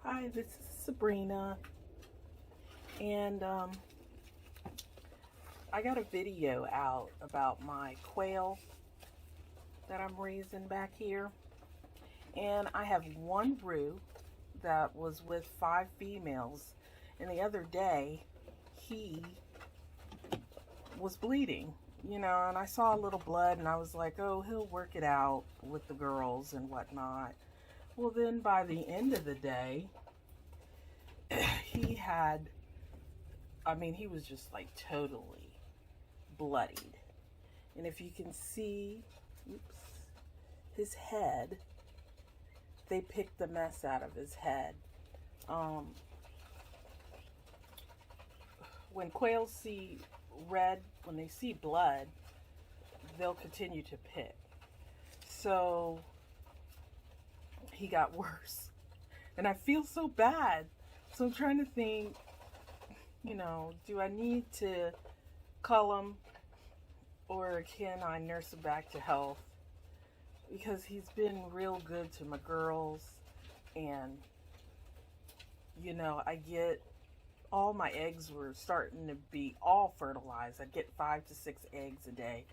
Hi, this is Sabrina, and I got a video out about my quail that I'm raising back here, and I have one brew that was with 5 females, and the other day he was bleeding, and I saw a little blood, and I was like, oh, he'll work it out with the girls and whatnot. Well, then by the end of the day, he had, he was just like totally bloodied. And if you can see, oops, his head, they picked the mess out of his head. When quails see red, when they see blood, they'll continue to pick. So he got worse. And I feel so bad. So I'm trying to think, do I need to cull him or can I nurse him back to health? Because he's been real good to my girls, and I get all my eggs were starting to be all fertilized. I'd get 5 to 6 eggs a day,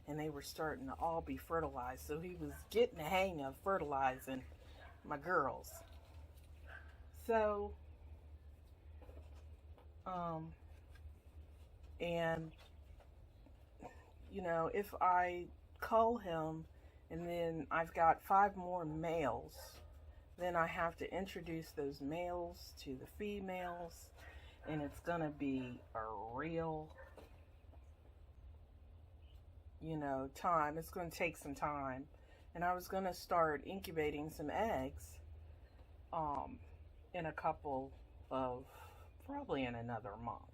and they were starting to all be fertilized. So he was getting the hang of fertilizing my girls. So, and if I cull him and then I've got 5 more males, then I have to introduce those males to the females, and it's gonna be a real, time. It's gonna take some time. And I was gonna start incubating some eggs in a couple of, probably in another month.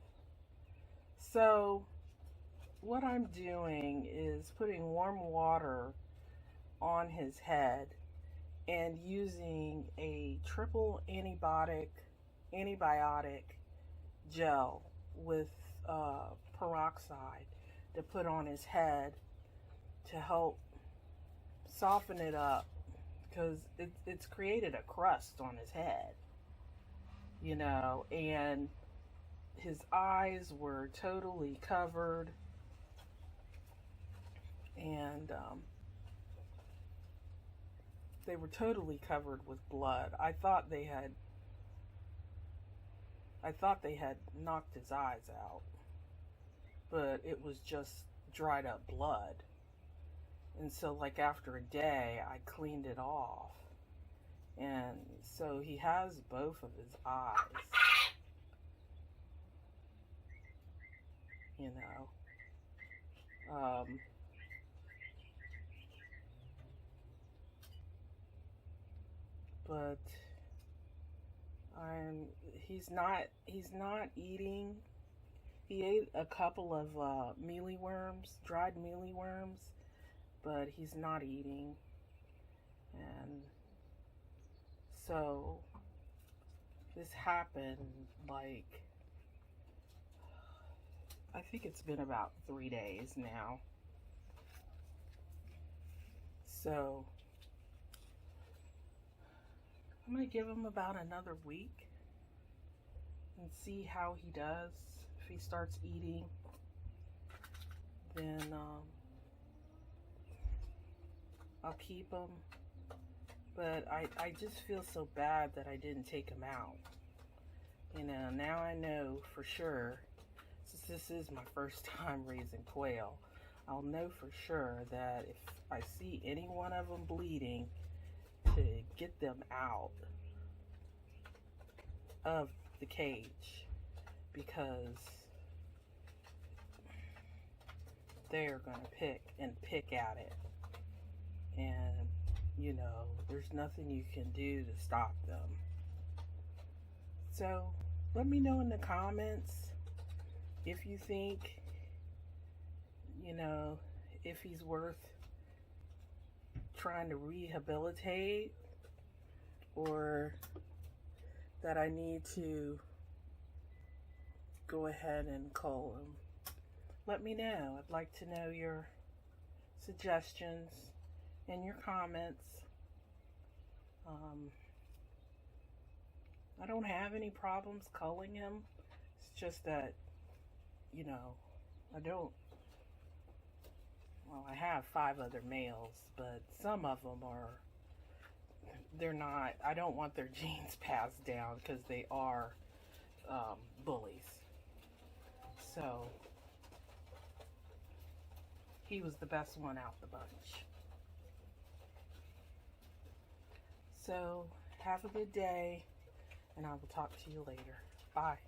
So what I'm doing is putting warm water on his head and using a triple antibiotic gel with peroxide to put on his head to help soften it up, because it's created a crust on his head, and his eyes were totally covered, and they were totally covered with blood. I thought they had knocked his eyes out, but it was just dried up blood. And so, like, after a day, I cleaned it off. And so he has both of his eyes, you know. But he's not eating. He ate a couple of mealyworms, dried mealyworms, but he's not eating. And so this happened, like, I think it's been about 3 days now. So I'm going to give him about another week and see how he does. If he starts eating, then I'll keep him. But I just feel so bad that I didn't take him out. Now I know for sure, since this is my first time raising quail, I'll know for sure that if I see any one of them bleeding, to get them out of the cage, because they're going to pick at it. And, there's nothing you can do to stop them. So, let me know in the comments if you think, if he's worth trying to rehabilitate, or that I need to go ahead and cull him. Let me know. I'd like to know your suggestions and your comments. I don't have any problems culling him. It's just that, you know, I don't, well, I have 5 other males, but some of them are, they're not, I don't want their genes passed down because they are bullies. So, he was the best one out the bunch. So, have a good day, and I will talk to you later. Bye.